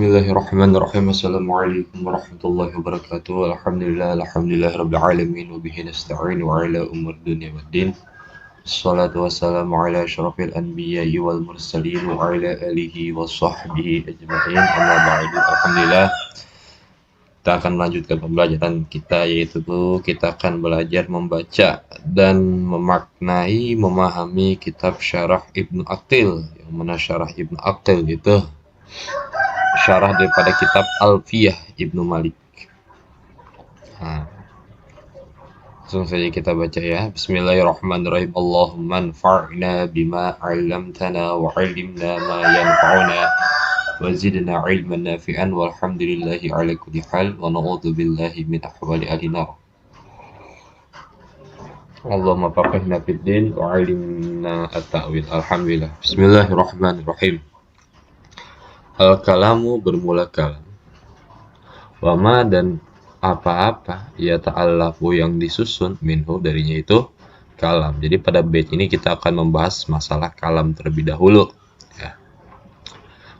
Bismillahirrahmanirrahim. Assalamualaikum warahmatullahi wabarakatuh. Alhamdulillah rabbil alamin wa bihi nasta'in wa ala umur dunya waddin. Assalatu wassalamu ala asyrafil anbiya'i wal mursalin wa ala alihi wa sahbihi ajma'in. Amma ba'du. Alhamdulillah, kita akan melanjutkan pembelajaran kita, yaitu kita akan belajar membaca dan memaknai, memahami kitab Syarah Ibnu Aqil. Yang mana Syarah Ibnu Aqil itu syarah daripada kitab Alfiyah Ibnu Malik. Nah, langsung saja kita baca ya. Bismillahirrahmanirrahim. Allahumma anfa'na bima 'allamtana wa 'allimna ma yanfa'una wa zidna 'ilman nafi'an walhamdulillahi 'ala kulli hal wa na'udzu billahi min ahwali ahli nar. Allahumma faqihna fid din wa 'allimna at-ta'wil. Alhamdulillah. Bismillahirrahmanirrahim. Al-kalamu bermula kalam. Wama dan apa-apa ya ta'allafu yang disusun minhu darinya itu kalam. Jadi pada bait ini kita akan membahas masalah kalam terlebih dahulu ya.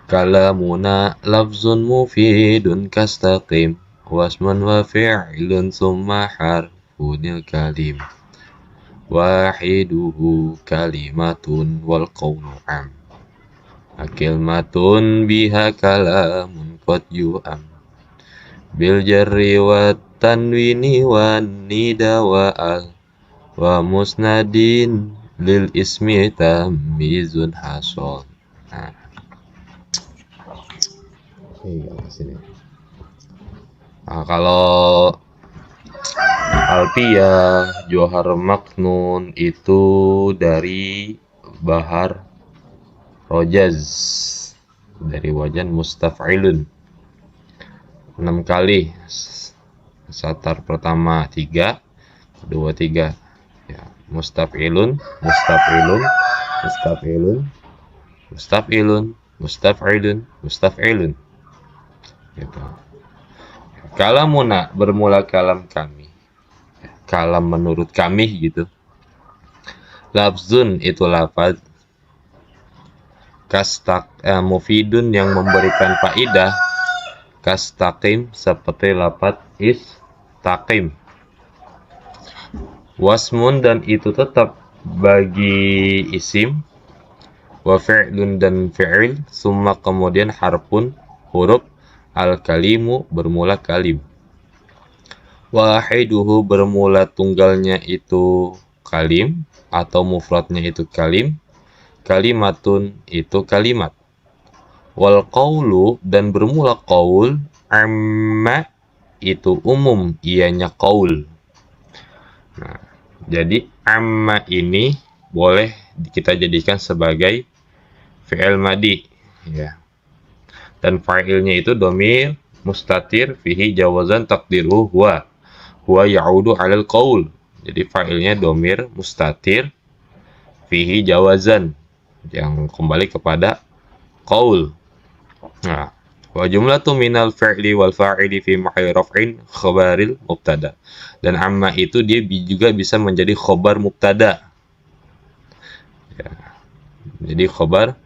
Kalamuna lafzun mufidun kastaqim wasmun wa fi'lun summa harfunil kalim wahiduhu kalimatun wal qawlu am Akilmatun biha kalamun qad yu'am bil jarri wa tanwini wa nida wa al wa musnadin lil ismi tamizun hasol. Nah, kalau Alfiyah Johar Maknun itu dari Bahar Rojaz, dari wajan mustaf'ilun 6 kali. Satar pertama 3, kedua 3 ya. Mustaf'ilun, mustaf'ilun, mustaf'ilun, mustaf'ilun, mustaf'ilun, mustaf'ilun gitu. Kalamuna bermula kalam kami, kalam menurut kami gitu. Lafzun itu lafaz, mufidun yang memberikan faidah, kastaqim seperti lafaz istaqim. Wasmun dan itu tetap bagi isim, wa fi'lun dan fi'il, summa kemudian harfun huruf, al-kalimu bermula kalim. Wahiduhu bermula tunggalnya itu kalim atau mufradnya itu kalim. Kalimatun itu kalimat. Wal qawlu dan bermula qaul, amma itu umum ianya qaul. Nah, jadi amma ini boleh kita jadikan sebagai fi'il madi ya. Dan fa'ilnya itu dhamir mustatir fihi jawazan taqdiruhu huwa ya'udu 'alal qaul. Jadi fa'ilnya dhamir mustatir fihi jawazan yang kembali kepada qaul. Nah, wa jumlatu minal fi'li wal fa'ili fi mahalli raf'in khabaril mubtada. Dan amma itu dia juga bisa menjadi khabar mubtada. Ya. Jadi khabar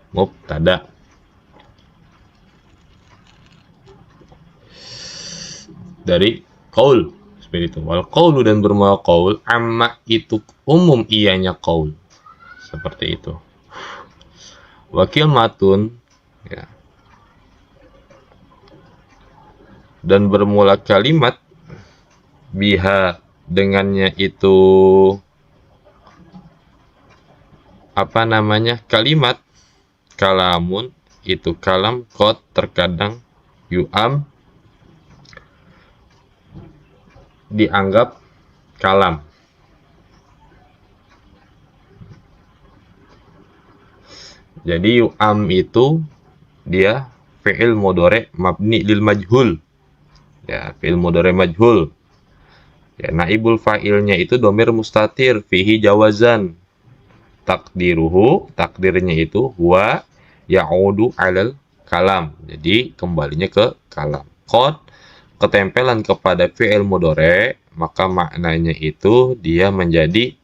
mubtada. Dari qaul seperti itu. Wal qaulu dan bermula qaul, amma itu umum ianya qaul. Seperti itu. Wakil matun ya. Dan bermula kalimat biha dengannya itu kalimat kalamun itu kalam qad terkadang yu'am dianggap kalam. Jadi yu'am itu dia fi'il mudhari' mabni lil majhul. Ya, fi'il mudhari' majhul. Ya, naibul fa'ilnya itu dhamir mustatir fihi jawazan. Takdirnya itu huwa ya'udu 'alal kalam. Jadi kembalinya ke kalam. Qad ketempelan kepada fi'il mudhari', maka maknanya itu dia menjadi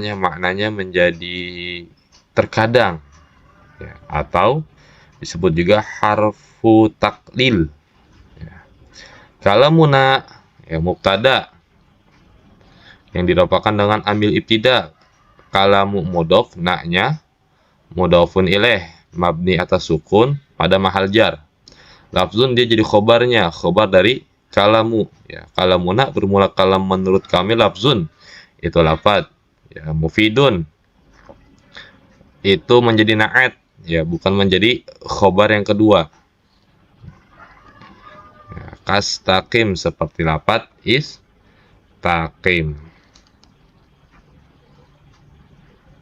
maknanya menjadi terkadang ya, atau disebut juga harfu taklil. Ya. Kalamuna ya mubtada yang dirapatkan dengan amil ibtida. Kalamu mudhof, na-nya mudhofun ilaih, mabni atas sukun pada mahal jar. Lafzun dia jadi khobarnya, khobar dari kalamu. Ya, kalamuna bermula kalam menurut kami lafzun. Itu lafad. Ya, mufidun itu menjadi na'at, ya bukan menjadi khobar yang kedua. Ya, kastaqim seperti lafad istaqim.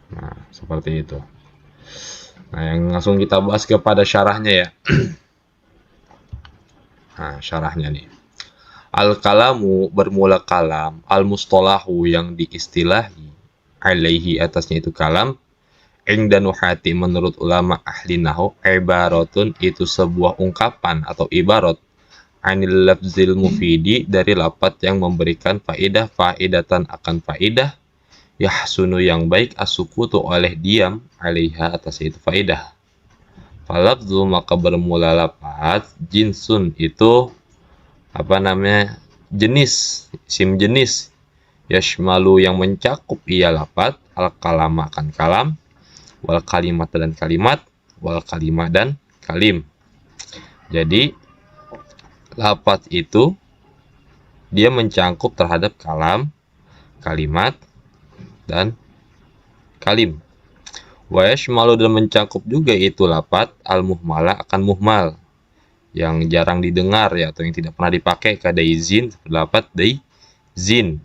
Nah, seperti itu. Nah, yang langsung kita bahas kepada syarahnya ya. Nah, syarahnya nih. Al-kalamu bermula kalam, al-mustolahu yang diistilahi, alaihi atasnya itu kalam, inda nuhati menurut ulama ahli nahu, ibaratun itu sebuah ungkapan atau ibarat, anil lafzil mufidi dari lafaz yang memberikan faedah, faedatan akan faedah, yahsunu yang baik, asukutu oleh diam, alaiha atas itu faedah. Falafzu maka bermula lafaz, jinsun itu jenis, isim jenis, yashmalu yang mencakup ia lafaz, al kalam akan kalam, wal kalimat dan kalimat, wal kalimah dan kalim. Jadi lafaz itu dia mencakup terhadap kalam, kalimat dan kalim. Wa yashmalu dan mencakup juga itu lafaz al muhmala akan muhmal yang jarang didengar ya atau yang tidak pernah dipakai kada izin, lafaz daizin.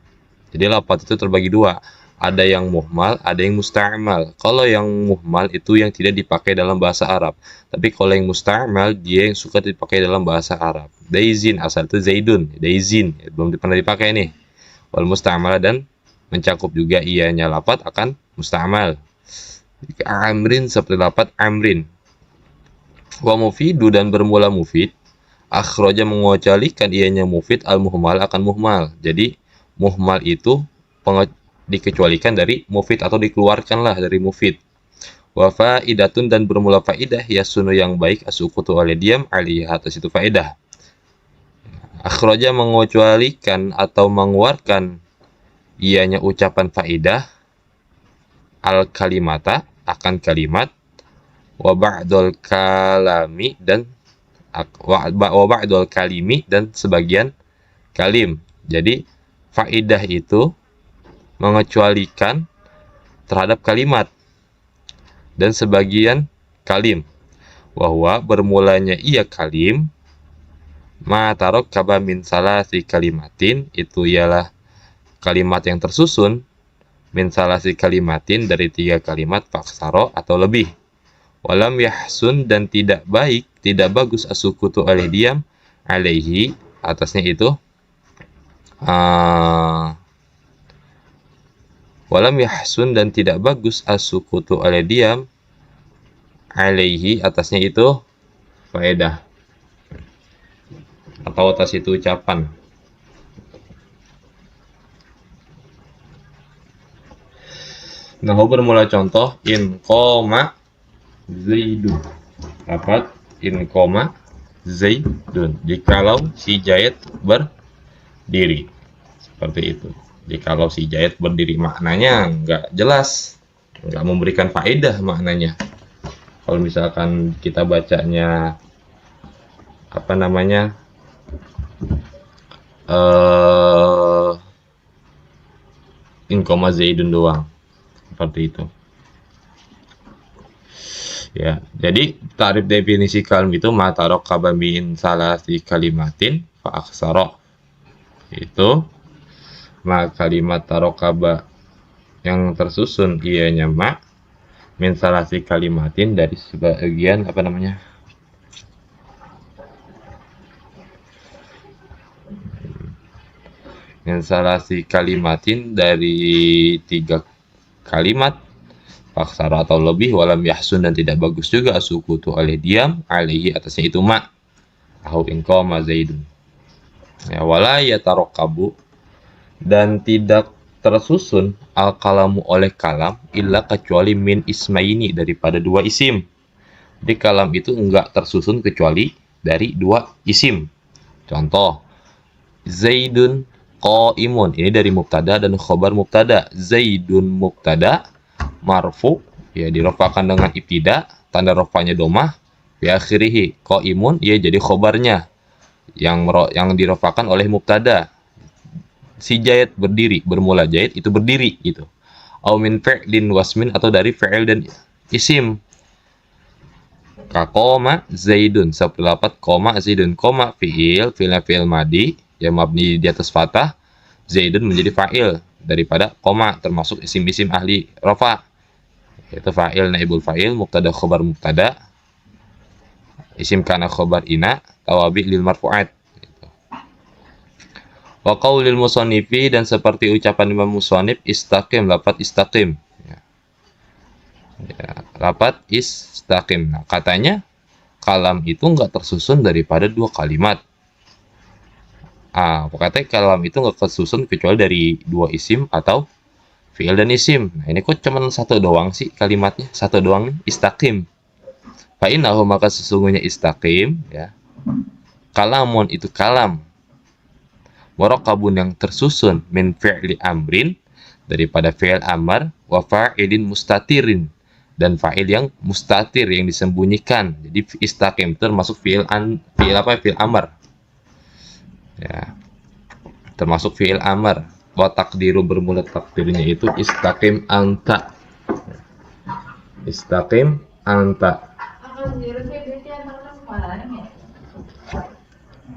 Jadi lafaz itu terbagi dua, ada yang muhmal, ada yang musta'mal. Kalau yang muhmal itu yang tidak dipakai dalam bahasa Arab, tapi kalau yang musta'mal dia yang suka dipakai dalam bahasa Arab. Daizin asal itu zaidun, daizin ya, belum pernah dipakai nih. Wal musta'mal dan mencakup juga ianya lafaz akan musta'mal. Amrin seperti lafaz amrin. Wa mufidu dan bermula mufid, akhraja mengecualikan ianya mufid al muhmal akan muhmal. Jadi muhmal itu dikecualikan dari mufid atau dikeluarkanlah dari mufid. Wa faidatun dan bermula faidah, yasunu yang baik, asukutu oleh diam, aliyah atas itu faidah. Akhraja mengecualikan atau mengeluarkan ianya ucapan faidah, al kalimata akan kalimat, wa ba'dul kalami dan wa ba'dul kalimi dan sebagian kalim. Jadi faidah itu mengecualikan terhadap kalimat dan sebagian kalim. Wahwa bermulanya ia kalim, ma tarokkaba min salasi kalimatin, itu ialah kalimat yang tersusun, min salasi kalimatin dari 3 kalimat, faksaro atau lebih. Walam yahsun dan tidak baik, tidak bagus, asukutu oleh diam, alaihi atasnya itu walam yahsun dan tidak bagus, asukutu oleh diam, alaihi atasnya itu faedah atau atas itu ucapan. Nah, bermula contoh in qoma zaidun. Dapat in qoma zaidun. Jikalau si Zaid berdiri. Seperti itu. Jikalau si Zaid berdiri, maknanya nggak jelas, nggak memberikan faedah maknanya. Kalau misalkan kita bacanya in qoma zaidun doang. Seperti itu ya. Jadi tarif definisi kalam itu matarok kabamin salasi kalimatin fa aksara, itu ma kalimat tarokaba yang tersusun ianya ma min salasi kalimatin dari sebagian min salasi kalimatin dari 3 kalimat, faksara atau lebih, walam yahsun dan tidak bagus juga, asukutu oleh diam, alaihi atasnya itu ma, au in qoma zaidun. Ya, wala yatarakabu dan tidak tersusun al kalamu oleh kalam illa kecuali min ismaini daripada 2 isim. Jadi kalam itu enggak tersusun kecuali dari dua isim. Contoh, Zaidun qaimun. Ini dari mubtada dan khobar mubtada. Zaidun mubtada marfu, ya dirofakkan dengan ibtida, tanda rofanya domah, fi akhirih qaimun, ya jadi khobarnya yang dirofakkan oleh mubtada. Si Jayad berdiri, bermula Jayad itu berdiri gitu. Au min fi'lin wasmin, atau dari fi'il dan isim. Koma Zaidun, seperti lapat koma Zaidun, koma fi'il madi yang mabni di atas fathah, Zaidun menjadi fa'il daripada koma, termasuk isim-isim ahli rafa, yaitu fa'il naibul fa'il, mubtada khobar mubtada, isim kana khobar ina, tawabi lil marfu'at. Wa qaulil musonifi, dan seperti ucapan Imam Musonif, istaqim, lapat istaqim. Ya, lapat istaqim. Nah, katanya kalam itu enggak tersusun daripada dua kalimat. Katanya kalam itu enggak tersusun kecuali dari dua isim atau fi'il dan isim. Nah, ini kok cuma satu doang sih kalimatnya? Satu doang nih, istaqim. Fa'innahu, maka sesungguhnya istaqim, ya. Kalamun itu kalam. Murakabun yang tersusun, min fi'li amrin, daripada fi'il amar, wa fa'ilin mustatirin, dan fa'il yang mustatir, yang disembunyikan. Jadi istaqim termasuk fi'il amar. Ya. Termasuk fi'il amar. Wa takdiru, bermula takdirnya itu istaqim anta. Istaqim anta.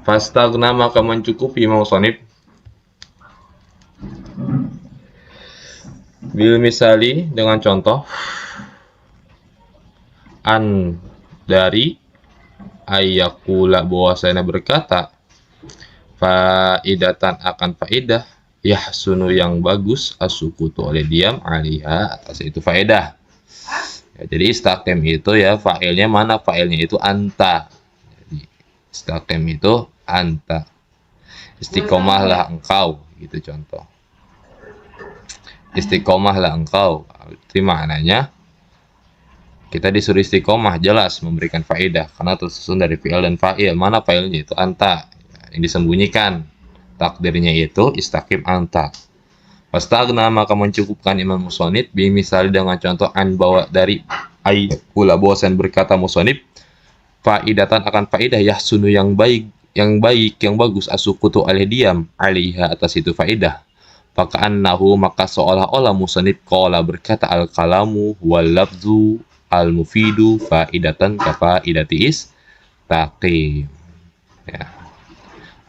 Fastagna, maka mencukupi musonif bil misali, dengan contoh, an, dari, ayakula, bahwasanya berkata, faidatan, akan faidah, yahsunu, yang bagus, asukutu, oleh diam, alaiha, atas itu faidah. Ya, jadi istaqim itu ya fa'ilnya mana? Fa'ilnya itu anta. Jadi istaqim itu anta. Istiqomahlah engkau, gitu contoh. Istiqomahlah engkau. Itu maknanya kita disuruh istiqomah, jelas memberikan faedah karena tersusun dari fi'il dan fa'il. Mana fa'ilnya? Itu anta, yang disembunyikan. Takdirnya itu istaqim anta. Fastagna, maka mencukupkan Imam Musonif bi misal, dengan contoh an, bawa dari ayakula, bosan berkata Musonif, faidatan, akan faidah, yahsunu, yang baik, yang bagus, asukutu, oleh diam, alaiha, atas itu faidah. Faka'annahu, maka seolah-olah Musonif qala, berkata, al kalamu wal lafzu al mufidu faidatan kafaidati istaqim. Ya.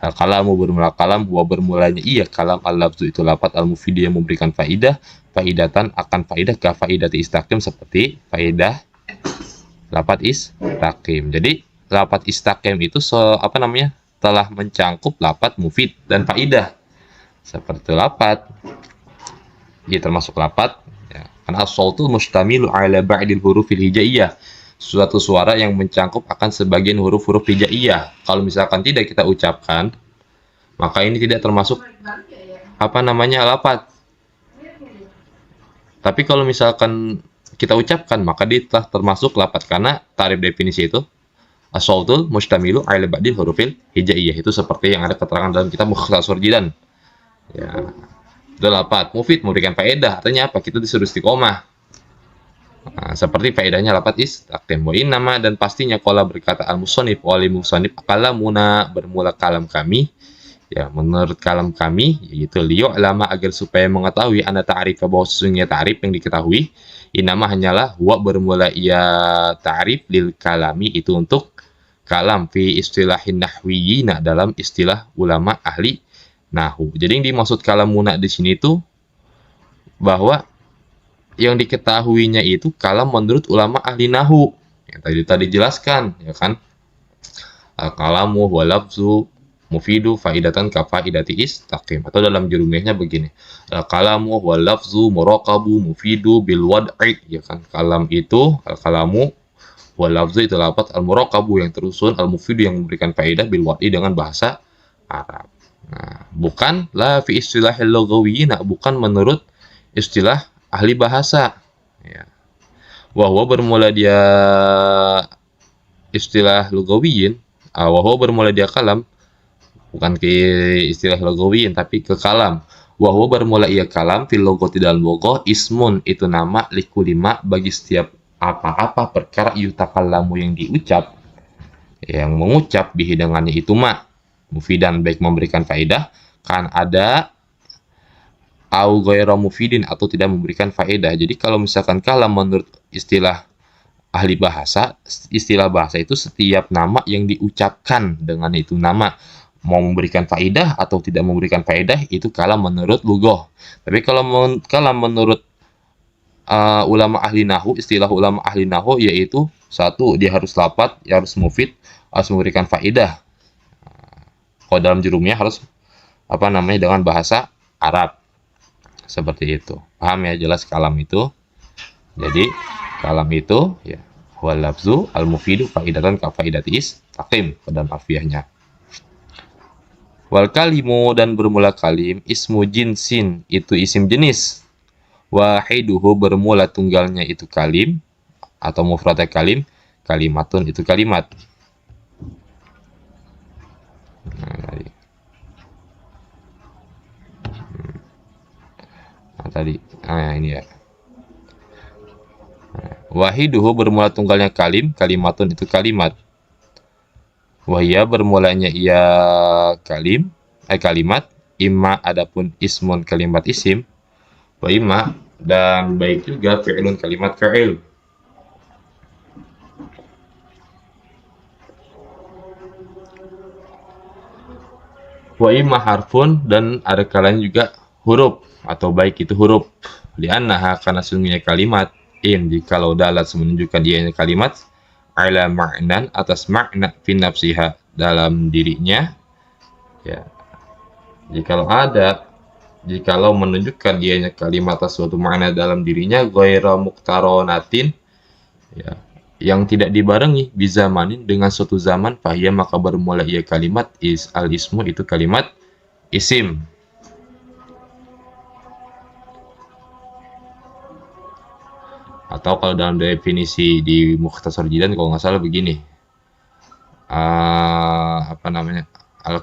Kalamu, bermula kalam, wa bermulanya iya kalam, al-lafzu itu lapat, al-mufidi, yang memberikan faidah, faidatan, akan faidah, ka faidati istaqim, seperti faidah lapat istaqim. Jadi lapat istaqim itu telah mencangkup lapat mufid dan faidah, seperti lapat, ya termasuk lapat, ya. Karena as-sautu mustamilu ala ba'dil hurufil hijaiyah, suatu suara yang mencangkup akan sebagian huruf-huruf hijaiyah. Kalau misalkan tidak kita ucapkan, maka ini tidak termasuk lapat. Tapi kalau misalkan kita ucapkan, maka dia telah termasuk lapat, karena tarif definisi itu as-sautul mustamilu ala ba'dil hurufil hijaiyah, itu seperti yang ada keterangan dalam kitab Mukhtasar Jilan. Ya, itu lapat. Mufid, memberikan faedah, artinya apa? Kita disuruh istiqomah. Nah, seperti faedahnya lapat istaqim. Wa innama, dan pastinya, qala, berkata al-musannif, wali musannif, kalamuna, bermula kalam kami, ya menurut kalam kami, yaitu liya'lama, agar supaya mengetahui, anda ta'rif, bahwa sesungguhnya ta'rif yang diketahui, innama, hanyalah, wa, bermula ia ta'rif, lil kalami, itu untuk kalam, fi istilahin nahwiyina, dalam istilah ulama ahli nahwu. Jadi yang dimaksud kalamuna di sini itu bahwa yang diketahuinya itu kalam menurut ulama ahli nahwu yang tadi jelaskan, ya kan? Al-kalamu wa lafzu mufidu faidatan ka faidati istaqim, atau dalam jurumiyahnya begini, al-kalamu wa lafzu muraqabu mufidu bil wad'i, ya kan? Kalam itu, al-kalamu wa lafzu itu lafaz, al-muraqabu yang terusun, al-mufidu yang memberikan faedah, bil wad'i dengan bahasa Arab. Nah, bukan la fi istilahil lughawiyyin, bukan menurut istilah ahli bahasa, ya. Wahwa, bermula dia istilah lugawiyin, wahwa bermula dia kalam, bukan ke istilah lugawiyin tapi ke kalam. Wahwa bermula ia kalam fil logoti dalam logo, ismun itu nama, likulima bagi setiap apa-apa perkara yutakallamu yang diucap, yang mengucap bihi dengannya itu mufidan baik memberikan faedah, kan ada au ghairu mufidin atau tidak memberikan faedah. Jadi kalau misalkan kalam menurut istilah ahli bahasa, istilah bahasa itu setiap nama yang diucapkan dengan itu nama mau memberikan faedah atau tidak memberikan faedah, itu kalam menurut lughah. Tapi kalau kalam menurut ulama ahli nahu, istilah ulama ahli nahu yaitu satu, dia harus lapat, dia harus mufid, harus memberikan faedah. Kalau dalam jurumnya harus dengan bahasa Arab. Seperti itu. Paham ya, jelas kalam itu. Jadi kalam itu ya wal lafzu al mufidu faidatan ka faidati istaqim dalam alfiahnya. Wal kalimu dan bermula kalim ismu jinsin itu isim jenis. Wahiduhu bermula tunggalnya itu kalim atau mufradnya kalim, kalimatun itu kalimat. Ini ya. Wahiduhu bermula tunggalnya kalim, kalimatun itu kalimat. Wahia bermulanya ia kalimat, imma adapun ismun kalimat isim, wa imma dan baik juga fi'lun kalimat fa'il. Wa imma harfun dan ada kalanya juga huruf atau baik itu huruf. Li'annaha karena sungguhnya kalimat jikalau dalat menunjukkan ianya kalimat ala ma'nan atas makna fi nafsiha dalam dirinya ya, jikalau menunjukkan ianya kalimat atas suatu makna dalam dirinya ghaira muqtaronatin ya, yang tidak dibarengi bizamanin dengan suatu zaman, fahiyya maka bermula ia kalimat al ismu itu kalimat isim. Atau kalau dalam definisi di Mukhtasar Jidan kalau nggak salah begini,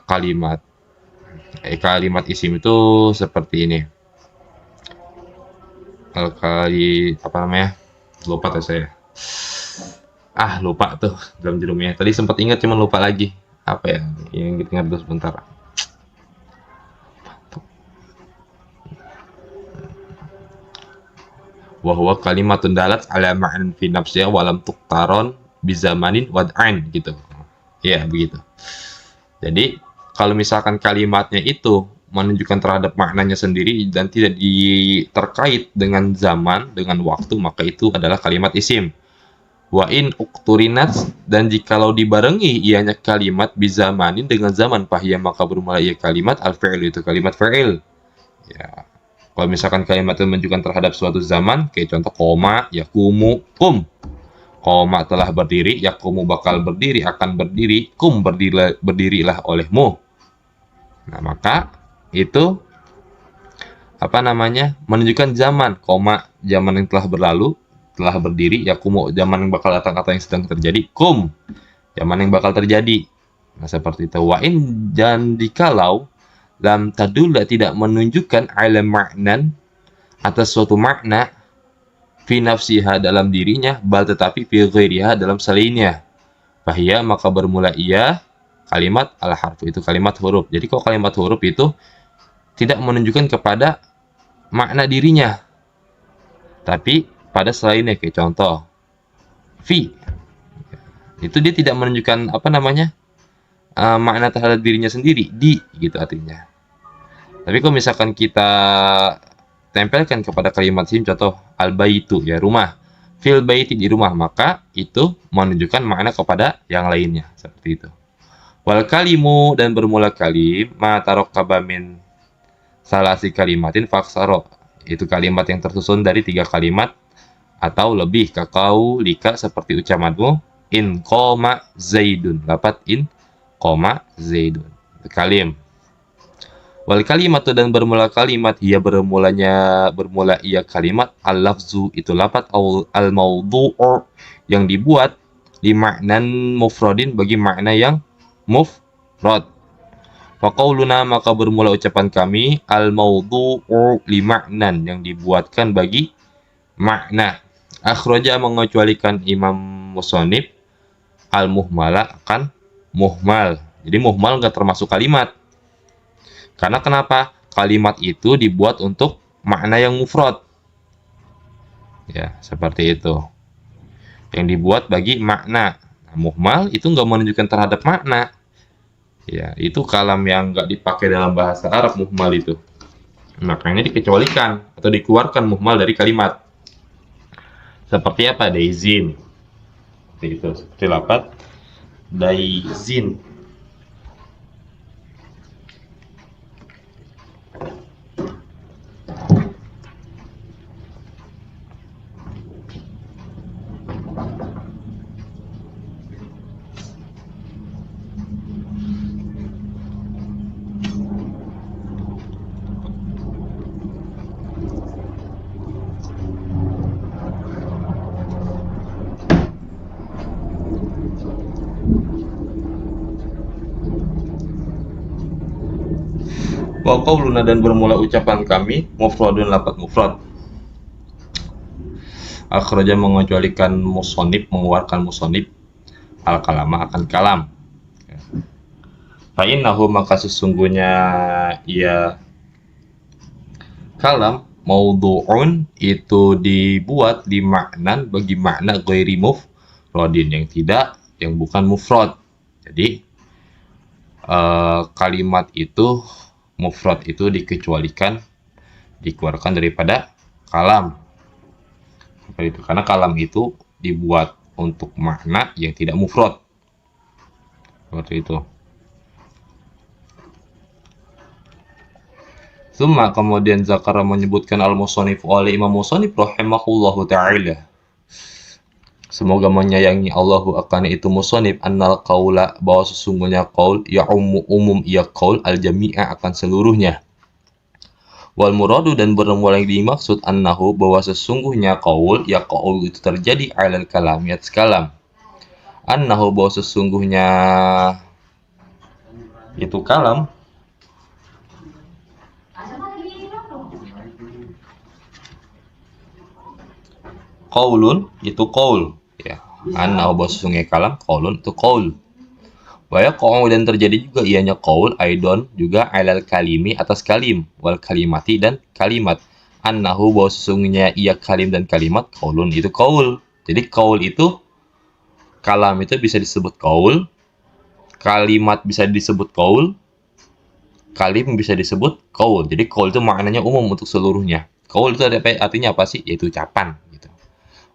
kalimat isim itu seperti ini. Lupa tuh saya. Lupa tuh dalam jurumnya. Tadi sempat ingat cuman lupa lagi. Apa ya? Yang kita ingat dulu sebentar. Wahwa kalimatun dalat ala ma'nan fi nafsiha walam tuqtaron bizamanin wad'an gitu. Ya, begitu. Jadi, kalau misalkan kalimatnya itu menunjukkan terhadap maknanya sendiri dan tidak terkait dengan zaman, dengan waktu, maka itu adalah kalimat isim. Wa in uqturinat dan jikalau dibarengi ianya kalimat bizamanin dengan zaman, fahiyya maka bermula ia kalimat al-fi'il itu kalimat fa'il. Ya. Kalau misalkan kalimat itu menunjukkan terhadap suatu zaman, kayak contoh koma, yakumu, kum. Koma telah berdiri, yakumu bakal berdiri, akan berdiri, kum berdirilah olehmu. Nah, maka itu menunjukkan zaman, koma zaman yang telah berlalu, telah berdiri, yakumu zaman yang bakal datang atau yang sedang terjadi, kum zaman yang bakal terjadi. Nah, seperti itu. Wa'in dan jikalau lam tadulla tidak menunjukkan ala ma'nan atas suatu makna fi nafsiha dalam dirinya, bal tetapi fi ghairiha dalam selainnya, fahiyya maka bermula ia kalimat al harfu itu kalimat huruf. Jadi kalau kalimat huruf itu tidak menunjukkan kepada makna dirinya, tapi pada selainnya, kayak contoh fi itu dia tidak menunjukkan makna terhadap dirinya sendiri, di gitu artinya. Tapi kalau misalkan kita tempelkan kepada kalimat isim, contoh al-baitu ya rumah, fil baiti di rumah, maka itu menunjukkan makna kepada yang lainnya, seperti itu. Wal kalimu dan bermula kalim ma tarokkaba min salasi kalimatin faksaro, itu kalimat yang tersusun dari 3 kalimat atau lebih, kakau lika seperti ucapanmu in qoma zaidun, dapat in qoma zaidun kalim. Wal kalimatu dan bermula kalimat ia bermula ia kalimat al lafzu itu lafaz al maudhu'u yang dibuat li ma'nan mufradin, bagi makna yang mufrad. Faqauluna, maka bermula ucapan kami, al-mawdu'u li ma'nan, yang dibuatkan bagi makna. Akhraja, mengecualikan Imam Musonib, al-muhmala, akan muhmal. Jadi muhmal nggak termasuk kalimat. Karena kenapa? Kalimat itu dibuat untuk makna yang mufrad. Ya, seperti itu. Yang dibuat bagi makna. Nah, muhmal itu nggak menunjukkan terhadap makna. Ya, itu kalam yang nggak dipakai dalam bahasa Arab, muhmal itu. Makanya dikecualikan atau dikeluarkan muhmal dari kalimat. Seperti apa? Daizin. Seperti itu. Seperti lafaz daizin. Wa qauluna, dan bermula ucapan kami, mufradun, lafaz mufrad. Akhraja, mengecualikan musonib, mengeluarkan musonib, al kalama, akan kalam. Fa innahu, maka sesungguhnya ia kalam, maudhu'un, itu dibuat di maknan, bagi makna ghairi mufradin, yang bukan mufrad. Jadi kalimat itu, mufrad itu dikecualikan, dikeluarkan daripada kalam. Seperti itu. Karena kalam itu dibuat untuk makna yang tidak mufrad. Seperti itu. Summa, kemudian zakara, menyebutkan al-musannif oleh Imam Musannif rahimahullahu ta'ala, semoga menyayangi Allahu akan itu musannif, annal qaula, bahwa sesungguhnya qaul, ya umum ia qaul, al-jami'a, akan seluruhnya. Wal muradu, dan bermula yang dimaksud, annahu, bahwa sesungguhnya qaul, ya qaul itu terjadi alal kalam, atas kalam. Annahu, bahwa sesungguhnya itu kalam, qaulun, itu qaul, ya. Annahu, bahwa sesungguhnya kalam, qaulun, itu qaul. Wa yaqa'u, dan terjadi juga ianya qaul, aidon, juga alal kalimi, atas kalim, wal kalimati, dan kalimat. Annahu, bahwa sesungguhnya ia kalim dan kalimat, qaulun, itu qaul. Jadi qaul itu, kalam itu bisa disebut qaul, kalimat bisa disebut qaul, kalim bisa disebut qaul. Jadi qaul itu maknanya umum untuk seluruhnya. Qaul itu artinya apa sih? Yaitu ucapan gitu.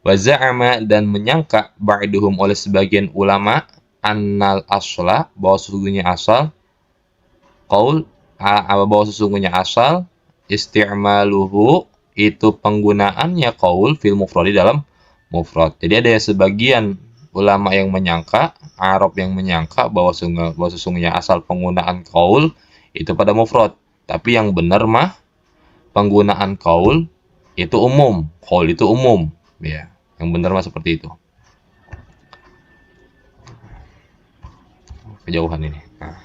Wa za'ama, dan menyangka, ba'duhum, oleh sebagian ulama, annal asla, bahwa sesungguhnya asal qaul, bahwa sesungguhnya asal isti'maluhu, itu penggunaannya qaul, fil mufradi, dalam mufrad. Jadi ada sebagian ulama yang menyangka, Arab yang menyangka bahwa sesungguhnya asal penggunaan qaul itu pada mufrad. Tapi yang benar mah penggunaan qaul itu umum, qaul itu umum, ya. Yang benar mah seperti itu. Kejauhan ini. Nah.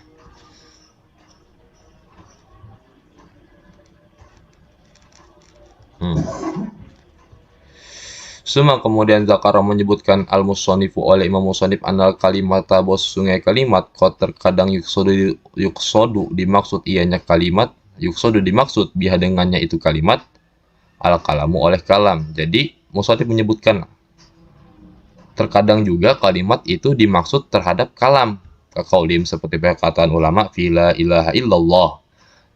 Suma, kemudian zakara, menyebutkan al-musannifu oleh Imam Musannif, anal kalimata, bahwa sesungguhnya kalimat, qad terkadang yuksodu, dimaksud ianya kalimat, yuksodu, dimaksud biha, dengannya itu kalimat, al-kalamu, oleh kalam. Jadi musannif menyebutkan terkadang juga kalimat itu dimaksud terhadap kalam. Kaqaulim, seperti perkataan ulama, fi la ilaha illallah,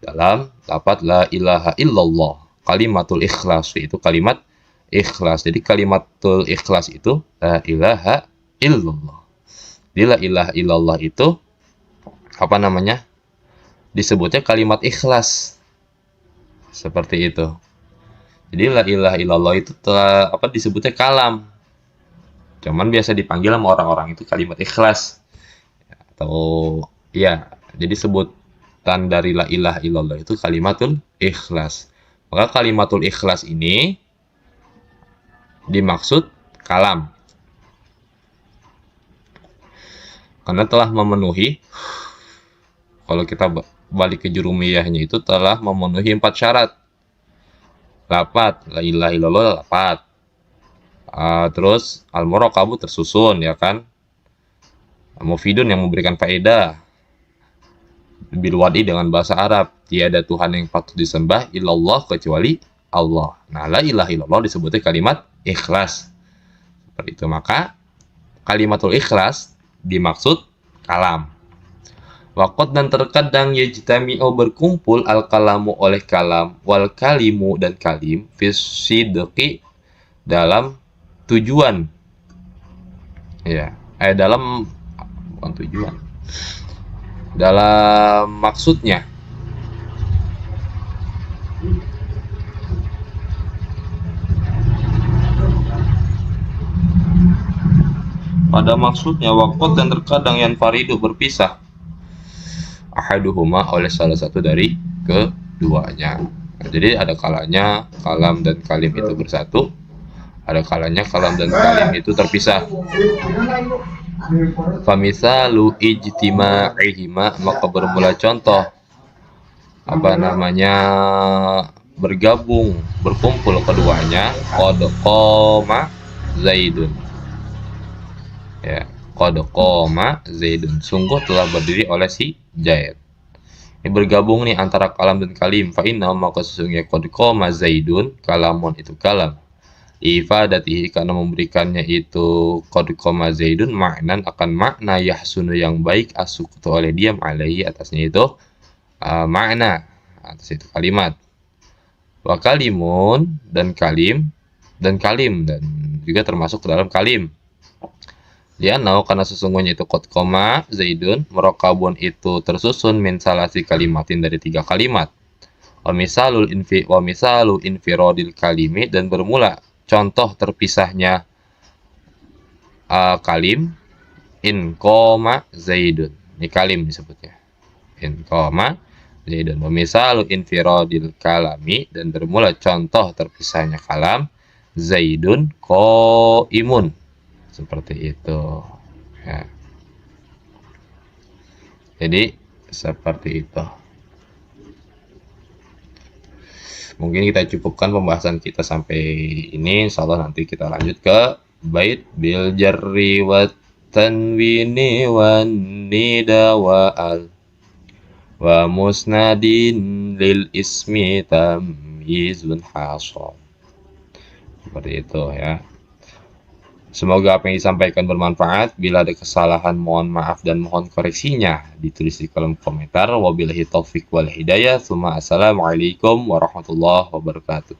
dalam lafaz la ilaha illallah, kalimatul ikhlas, itu kalimat ikhlas. Jadi kalimatul ikhlas itu la ilaha illallah. Jadi la ilaha illallah itu apa namanya? Disebutnya kalimat ikhlas. Seperti itu. Jadi la ilaha illallah itu disebutnya kalam. Cuman biasa dipanggil sama orang-orang itu kalimat ikhlas. Atau ya, jadi sebutan dari la ilaha illallah itu kalimatul ikhlas. Maka kalimatul ikhlas ini dimaksud kalam. karena telah memenuhi, kalau kita balik ke jurumiyahnya itu telah memenuhi 4 syarat. Lapat, la ilaha illallah lapat. Terus al-muraqabu tersusun, ya kan? Mufidun yang memberikan faedah. Bil wadi dengan bahasa Arab, tiada Tuhan yang patut disembah illallah kecuali Allah. Nah, la ilaha illallah disebutnya kalimat ikhlas. Seperti itu, maka kalimatul ikhlas dimaksud kalam. Waqad dan terkadang yajtami'u berkumpul al-kalamu oleh kalam wal kalimu dan kalim fi sidqi dalam tujuan. Ya, dalam bukan tujuan. Dalam maksudnya. Pada maksudnya waqad dan terkadang yang faridu berpisah ahaduhuma oleh salah satu dari keduanya. Nah, jadi ada kalanya kalam dan kalim itu bersatu, ada kalanya kalam dan kalim itu terpisah. Famisalu ijtima'ihima, maka bermula contoh bergabung, berkumpul keduanya, qad qama Zaidun. Ya, qad qama Zaidun, sungguh telah berdiri oleh si Zaid. Ini bergabung nih antara kalam dan kalim. Fa inna, maka sesungguhnya qad qama Zaidun, kalamun itu kalam. Ifadatihi, karena memberikannya itu qad qama Zaidun maknan akan makna yahsunu yang baik asukutu oleh diam alaihi atasnya itu makna atas itu kalimat. Wa kalimun dan kalim dan juga termasuk ke dalam kalim. Lianau, karena sesungguhnya itu qad qama Zaidun murakabun itu tersusun min salasi kalimatin dari 3 kalimat. Wa misalu infiradil kalimi, dan bermula contoh terpisahnya kalim in qama Zaidun. Ini kalim disebutnya. In qama Zaidun. Wa misalu infiradil kalami, dan bermula contoh terpisahnya kalam Zaidun qaimun. Seperti itu. Ya. Jadi seperti itu. Mungkin kita cukupkan pembahasan kita sampai ini. Insyaallah nanti kita lanjut ke bait bil jarri wat tanwini wan nida wa al wa musnadin lil ismi tamyizun hasal. Seperti itu ya. Semoga apa yang disampaikan bermanfaat. Bila ada kesalahan mohon maaf dan mohon koreksinya ditulis di kolom komentar. Wabillahi taufiq wal hidayah. Assalamualaikum warahmatullahi wabarakatuh.